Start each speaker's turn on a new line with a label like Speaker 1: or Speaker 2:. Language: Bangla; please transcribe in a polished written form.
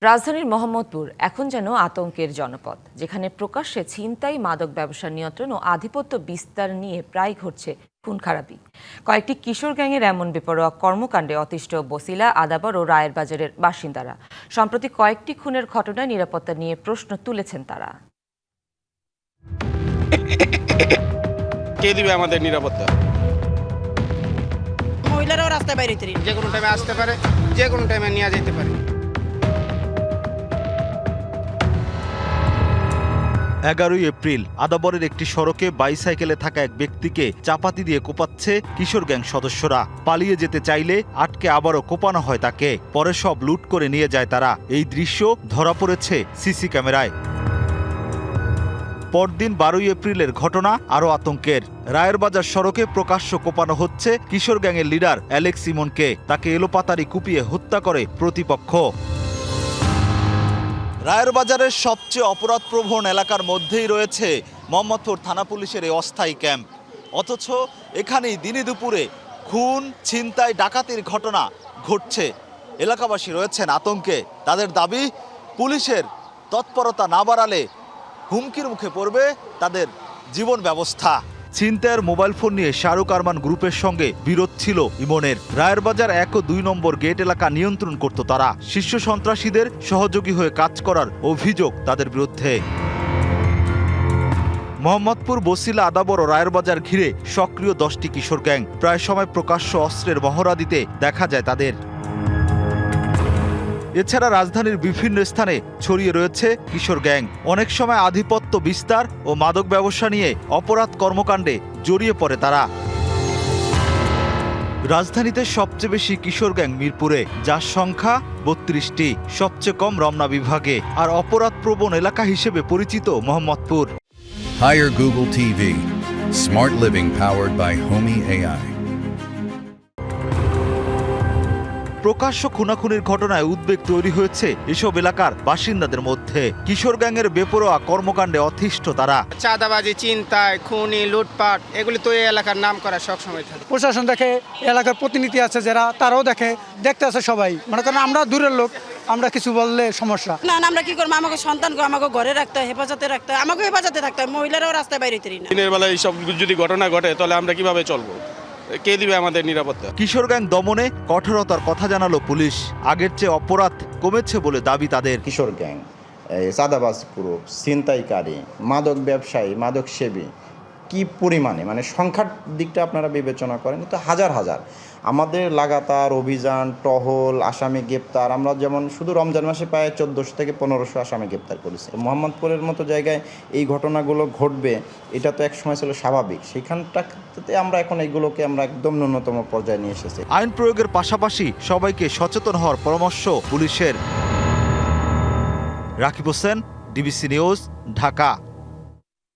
Speaker 1: রাজধানীর মোহাম্মদপুর এখন যেন আতঙ্কের জনপদ, যেখানে প্রকাশ্যে ছিনতাই, মাদক ব্যবসা নিয়ন্ত্রণ ও আধিপত্য বিস্তার নিয়ে প্রায় ঘটছে খুন খারাপি। কয়েকটি কিশোর গ্যাংয়ের এমন বেপরোয়া কর্মকাণ্ডে অতিষ্ঠ বসিলা, আদাবর ও রায়ের বাজারের বাসিন্দারা। সম্প্রতি কয়েকটি খুনের ঘটনায় নিরাপত্তা নিয়ে প্রশ্ন তুলেছেন তারা।
Speaker 2: কে দিবে আমাদের নিরাপত্তা?
Speaker 3: মহিলারাও রাস্তায় বাইরে
Speaker 2: যে কোনো টাইমে আসতে পারে, যে কোনো টাইমে নিয়ে যেতে পারে।
Speaker 4: 11 এপ্রিল আদাবরের একটি সড়কে বাইসাইকেলে থাকা এক ব্যক্তিকে চাপাতি দিয়ে কোপাচ্ছে কিশোর গ্যাং সদস্যরা। পালিয়ে যেতে চাইলে আটকে আবারও কোপানো হয় তাকে। পরে সব লুট করে নিয়ে যায় তারা। এই দৃশ্য ধরা পড়েছে সিসি ক্যামেরায়। পরদিন 12 এপ্রিলের ঘটনা আরও আতঙ্কের। রায়ের বাজার সড়কে প্রকাশ্য কোপানো হচ্ছে কিশোর গ্যাংয়ের লিডার অ্যালেক্স ইমনকে। তাকে এলোপাতাড়ি কুপিয়ে হত্যা করে প্রতিপক্ষ। রায়ের বাজারের সবচেয়ে অপরাধপ্রবণ এলাকার মধ্যেই রয়েছে মোহাম্মদপুর থানা পুলিশের এই অস্থায়ী ক্যাম্প। অথচ এখানেই দিনে দুপুরে খুন, ছিনতাই, ডাকাতির ঘটনা ঘটছে। এলাকাবাসী রয়েছেন আতঙ্কে। তাদের দাবি, পুলিশের তৎপরতা না বাড়ালে হুমকির মুখে পড়বে তাদের জীবন ব্যবস্থা। ছিনতাইয়ের মোবাইল ফোন নিয়ে শাহরুখ আরমান গ্রুপের সঙ্গে বিরোধ ছিল ইমনের। রায়ের বাজার 1 ও 2 নম্বর গেট এলাকা নিয়ন্ত্রণ করত তারা। শীর্ষ সন্ত্রাসীদের সহযোগী হয়ে কাজ করার অভিযোগ তাদের বিরুদ্ধে। মোহাম্মদপুর, বসিলা, আদাবর ও রায়ের বাজার ঘিরে সক্রিয় 10টি কিশোর গ্যাং। প্রায় সময় প্রকাশ্য অস্ত্রের মহড়া দিতে দেখা যায় তাদের। এছাড়া রাজধানীর বিভিন্ন স্থানে ছড়িয়ে রয়েছে কিশোর গ্যাং। অনেক সময় আধিপত্য বিস্তার ও মাদক ব্যবসা নিয়ে অপরাধ কর্মকাণ্ডে জড়িয়ে পড়ে তারা। রাজধানীতে সবচেয়ে বেশি কিশোর গ্যাং মিরপুরে, যার সংখ্যা 32টি। সবচেয়ে কম রমনা বিভাগে। আর অপরাধপ্রবণ এলাকা হিসেবে পরিচিত Mohammadpur.
Speaker 5: Hire Google TV. Smart living powered by Homey AI.
Speaker 4: প্রকাশ্য খুনাখুনির ঘটনায় উদ্বেগ তৈরি হয়েছে এসব এলাকার বাসিন্দাদের মধ্যে। কিশোর গ্যাংয়ের বেপরোয়া কর্মকাণ্ডে অতিষ্ঠ তারা।
Speaker 2: চাঁদাবাজি, চিন্তায়, খুনি, লুটপাট এগুলি তো এই এলাকার নাম করা সবসময় থাকে।
Speaker 6: প্রশাসন দেখে, এলাকার প্রতিনিধি আছে যারা, তারাও দেখতে আছে সবাই। মনে করেন আমরা দূরের লোক, আমরা কিছু বললে সমস্যা।
Speaker 3: না আমরা কি করবো, আমাকে সন্তানকে আমাকে ঘরে রাখতে হয়, হেফাজতে রাখতে হয়, আমাকে হেফাজতে থাকতে হয়। মহিলারাও রাস্তায় বাইরে না।
Speaker 2: দিনের বেলায় এইসব যদি ঘটনা ঘটে তাহলে আমরা কিভাবে চলবো? কে দিবে আমাদের নিরাপত্তা?
Speaker 4: কিশোর গ্যাং দমনে কঠোরতার কথা জানালো পুলিশ। আগের চেয়ে অপরাধ কমেছে বলে দাবি তাদের।
Speaker 7: কিশোর গ্যাং, চাঁদাবাজ গ্রুপ, ছিনতাইকারী, মাদক ব্যবসায়ী, মাদক সেবী কি পরিমাণে, মানে সংখ্যার দিকটা আপনারা বিবেচনা করেন, কিন্তু হাজার হাজার আমাদের লাগাতার অভিযান, টহল, আসামি গ্রেপ্তার। আমরা যেমন শুধু রমজান মাসে প্রায় 1400 থেকে 1500 আসামি গ্রেপ্তার করেছি। মোহাম্মদপুরের মতো জায়গায় এই ঘটনাগুলো ঘটবে, এটা তো এক সময় ছিল স্বাভাবিক। সেখানটাতে আমরা এখন এইগুলোকে আমরা একদম ন্যূনতম পর্যায়ে নিয়ে এসেছি।
Speaker 4: আইন প্রয়োগের পাশাপাশি সবাইকে সচেতন হওয়ার পরামর্শ পুলিশের। Rakib Hossain, DBC news, Dhaka.